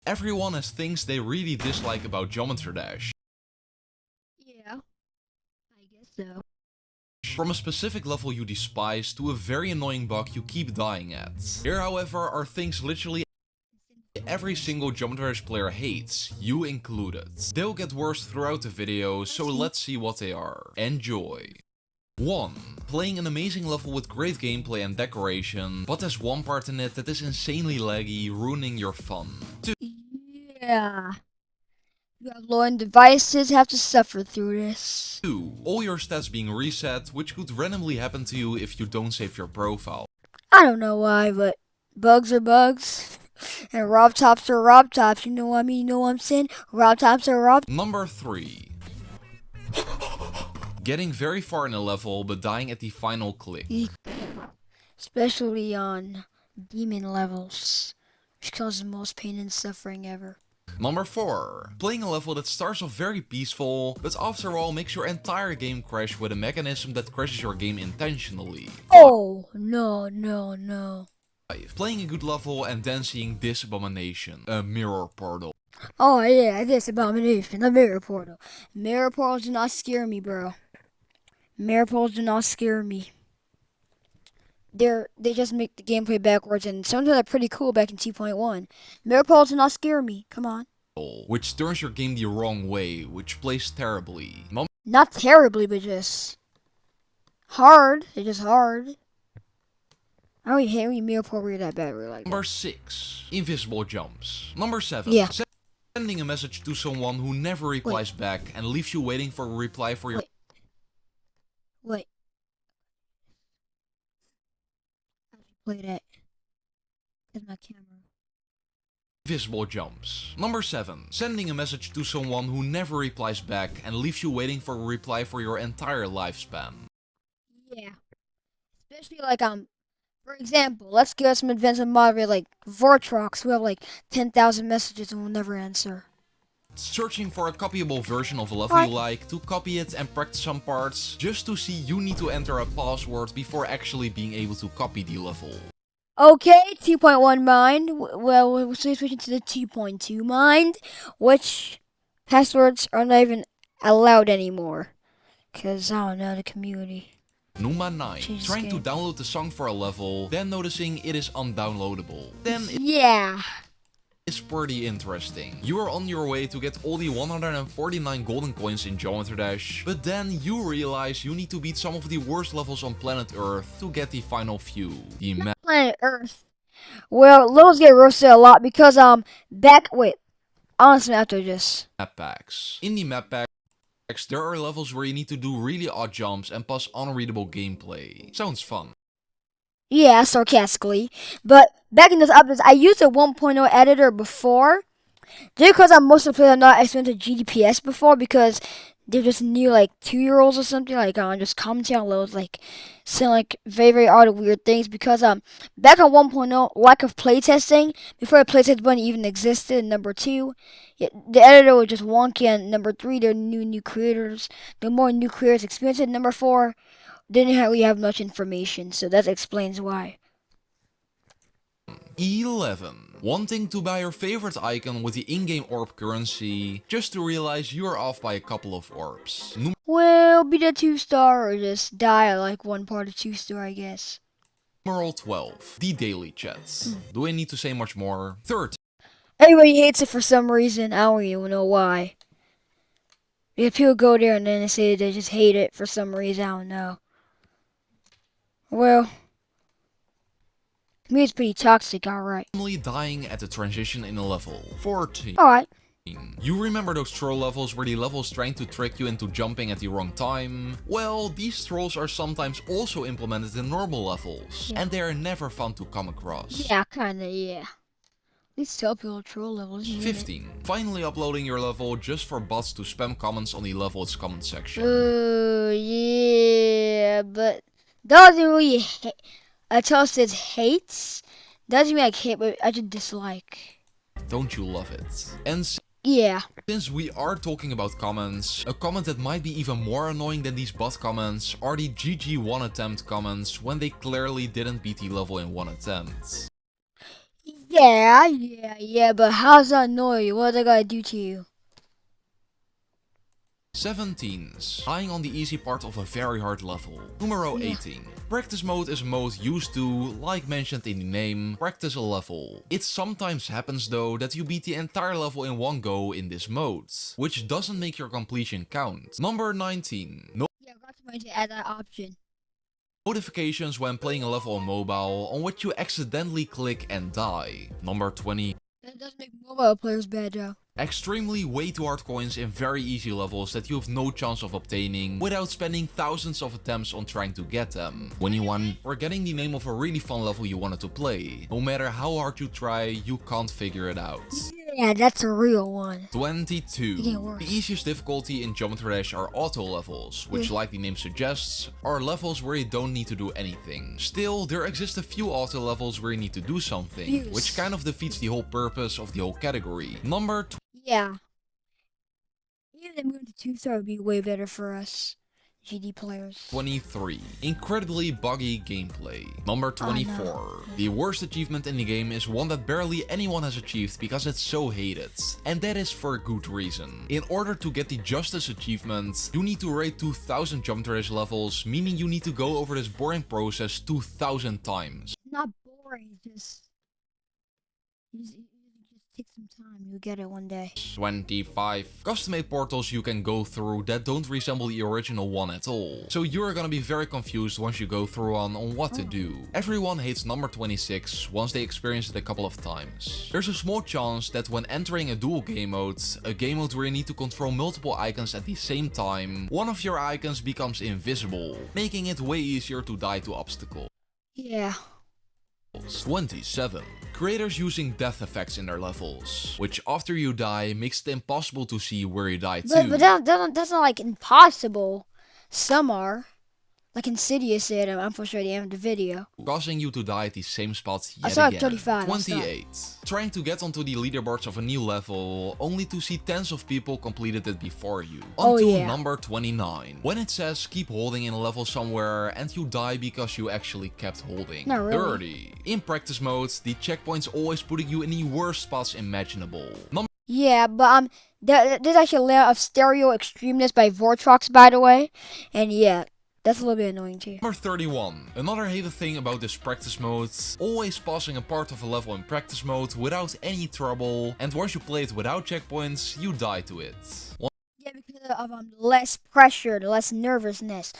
Everyone has things they really dislike about Geometry Dash. Yeah, I guess so. From a specific level you despise to a very annoying bug you keep dying at. Here, however, are things literally every single Geometry Dash player hates, you included. They'll get worse throughout the video, so let's see what they are. Enjoy. 1. Playing an amazing level with great gameplay and decoration, but there's one part in it that is insanely laggy, ruining your fun. 2. Yeah. You have low-end devices have to suffer through this. 2. All your stats being reset, which could randomly happen to you if you don't save your profile. I don't know why, but bugs are bugs. And rob tops are rob tops. You know what I mean? You know what I'm saying? Rob tops are rob. Number 3. Getting very far in a level, but dying at the final click. Especially on demon levels, which causes the most pain and suffering ever. Number 4. Playing a level that starts off very peaceful, but after all makes your entire game crash with a mechanism that crashes your game intentionally. Oh, no, no, no. 5. Playing a good level and then seeing this abomination, a mirror portal. Oh, yeah, this abomination, the mirror portal. Mirror portals do not scare me, bro. Mirror portals do not scare me. They just make the gameplay backwards, and sometimes they're pretty cool back in 2.1. Mirror portals do not scare me. Come on. Which turns your game the wrong way, which plays terribly. Not terribly, but just hard. It's just hard. I don't hate me mirror portal really that bad, really like Number that. 6. Invisible jumps. Number 7. Yeah. Sending a message to someone who never replies back and leaves you waiting for a reply for your Wait. How do you play that? That's my camera. invisible jumps. Number 7. Sending a message to someone who never replies back and leaves you waiting for a reply for your entire lifespan. Yeah. Especially like for example, let's give some advanced moderator like Vortrox who have like 10,000 messages and will never answer. Searching for a copyable version of a level you like, to copy it and practice some parts, just to see you need to enter a password before actually being able to copy the level. Okay, 2.1 mind. Well, we're switching to the 2.2 mind, which passwords are not even allowed anymore. Cause I don't know, the community. Number 9. Change Trying to game. download the song for a level, then noticing it is undownloadable. Then Yeah. it's pretty interesting. You are on your way to get all the 149 golden coins in Geometry Dash, but then you realize you need to beat some of the worst levels on planet Earth to get the final few. The Planet Earth. Well, levels get roasted a lot because honestly after this. map packs. In the map packs, there are levels where you need to do really odd jumps and pass unreadable gameplay. Sounds fun. Yeah, sarcastically. But back in those updates, I used a 1.0 editor before. Just because I'm most of the players have not experienced GDPS before because they're just new like 2-year-olds or something like just commenting on loads like saying like very very odd and weird things because back on 1.0 lack of playtesting before the playtest button even existed. And number 2, the editor was just wonky, and number 3 there are new creators. The more new creators experience it. Number 4 didn't really have much information, so that explains why. 11. Wanting to buy your favorite icon with the in-game orb currency, just to realize you are off by a couple of orbs. Well, be the 2-star or just die at like one part of 2-star, I guess. Number 12. The daily chats. Do I need to say much more? 13. Everybody hates it for some reason. I don't even know why. Because people go there and then they say they just hate it for some reason. I don't know. Well, to me it's pretty toxic, alright. Normally dying at the transition in a level. 14. Alright. You remember those troll levels where the level is trying to trick you into jumping at the wrong time? Well, these trolls are sometimes also implemented in normal levels, and they are never fun to come across. Yeah, kinda, yeah. At least tell people troll levels. 15. Finally uploading your level just for bots to spam comments on the level's comment section. Yeah, but doesn't really hate. Until it says hates, doesn't mean I hate, but I just dislike. Don't you love it? And Yeah. since we are talking about comments, a comment that might be even more annoying than these bot comments are the GG one attempt comments when they clearly didn't beat the level in one attempt. Yeah, but how's that annoy you? What they gotta do to you? 17s. Dying on the easy part of a very hard level. Numero Yeah. 18. Practice mode is a mode used to, like mentioned in the name, practice a level. It sometimes happens though that you beat the entire level in one go in this mode, which doesn't make your completion count. Number 19. Yeah, I got somebody to add that option. Notifications when playing a level on mobile on which you accidentally click and die. Number 20. That does make mobile players bad though. Extremely way too hard coins in very easy levels that you have no chance of obtaining without spending thousands of attempts on trying to get them. 21. Or getting the name of a really fun level you wanted to play. No matter how hard you try, you can't figure it out. Yeah, that's a real one. 22. Getting worse. The easiest difficulty in Geometry Dash are auto levels, which like the name suggests, are levels where you don't need to do anything. Still, there exist a few auto levels where you need to do something, which kind of defeats the whole purpose of the whole category. Number Yeah. Even them going to 2-star would be way better for us GD players. 23. Incredibly buggy gameplay. Number 24. no. The worst achievement in the game is one that barely anyone has achieved because it's so hated. And that is for a good reason. In order to get the Justice achievement, you need to raid 2000 Geometry Dash levels, meaning you need to go over this boring process 2000 times. Not boring, just take some time. You'll get it one day. 25. Custom-made portals you can go through that don't resemble the original one at all. So you're gonna be very confused once you go through on what to do. Everyone hates number 26 once they experience it a couple of times. There's a small chance that when entering a dual game mode, a game mode where you need to control multiple icons at the same time, one of your icons becomes invisible, making it way easier to die to obstacles. Yeah. 27. Creators using death effects in their levels, which after you die makes it impossible to see where you died to. But that's not like impossible. Some are. Like Incidius said, I'm for sure at the end of the video. Causing you to die at the same spot I yet saw again. 35. 28. Trying to get onto the leaderboards of a new level, only to see tens of people completed it before you. Onto number 29. When it says keep holding in a level somewhere and you die because you actually kept holding. Not really. 30. In practice mode, the checkpoints always putting you in the worst spots imaginable. Yeah, but there's actually a layer of stereo extremeness by Vortrox, by the way, and yeah. That's a little bit annoying too. Number 31. Another hated thing about this practice mode, always passing a part of a level in practice mode without any trouble, and once you play it without checkpoints, you die to it. Yeah, because of less pressure, less nervousness.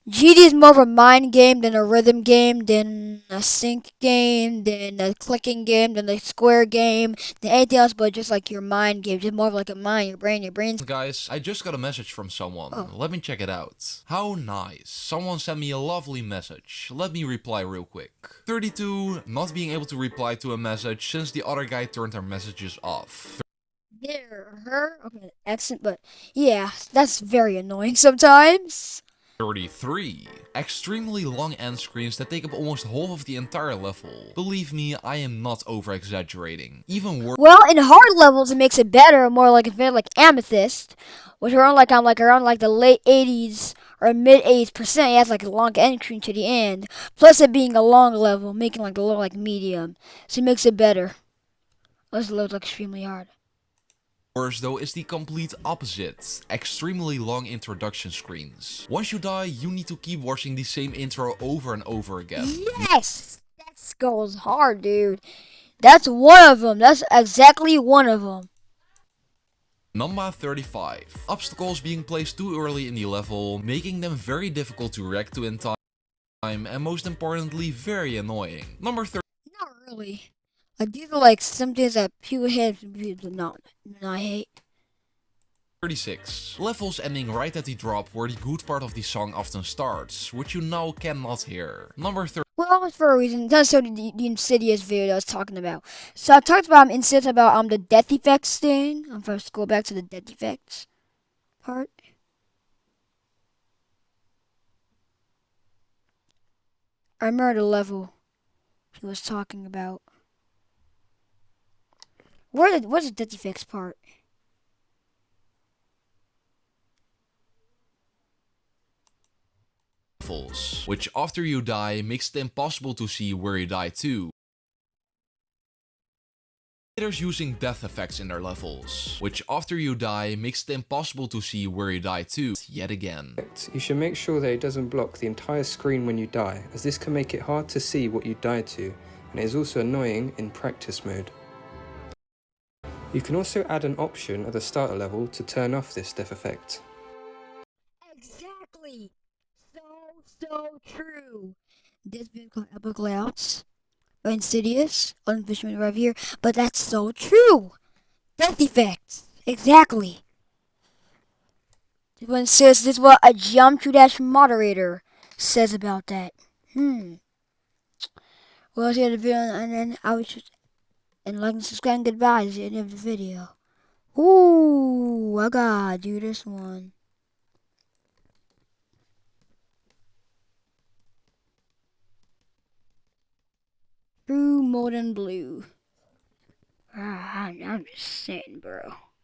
GD is more of a mind game than a rhythm game, than a sync game, than a clicking game, than a square game, than anything else but just like your mind game. Just more of like a mind, your brain's. Guys, I just got a message from someone. Let me check it out. How nice. Someone sent me a lovely message. Let me reply real quick. 32. Not being able to reply to a message since the other guy turned their messages off. Her? Okay, accent, but yeah, that's very annoying sometimes. 33. Extremely long end screens that take up almost half of the entire level. Believe me, I am not over exaggerating. Even worse. Well, in hard levels, it makes it better, more like a bit like Amethyst, which are around like the late 80s or mid 80s%. It has like a long end screen to the end, plus it being a long level, making like the look like medium, so it makes it better. Unless it looks like extremely hard. Worse though is the complete opposite. Extremely long introduction screens. Once you die, you need to keep watching the same intro over and over again. Yes! That goes hard, dude. That's one of them. That's exactly one of them. Number 35. Obstacles being placed too early in the level, making them very difficult to react to in time, and most importantly, very annoying. Number 30. Not really. Like, these are like some things that people hate and people do not hate. 36. Levels ending right at the drop where the good part of the song often starts, which you now cannot hear. Number 30. Well, it's for a reason. That's what the Insidious video I was talking about. So I talked about Insidious about the death effects thing. I'm first to go back to the death effects part. I remember the level he was talking about. Where's the death effects part? Which after you die makes it impossible to see where you die to. Moderators using death effects in their levels, which after you die makes it impossible to see where you died to yet again. You should make sure that it doesn't block the entire screen when you die, as this can make it hard to see what you died to, and it is also annoying in practice mode. You can also add an option at the starter level to turn off this death effect. Exactly. So true. This video called Epic Layouts by Incidius, unofficial right here, but that's so true. Death effects. Exactly. This one says this is what a geometry dash moderator says about that. Well, see the video, and then I was just and like and subscribe and goodbye at the end of the video. Ooh, I gotta do this one. True Molten Blue. I'm just saying, bro.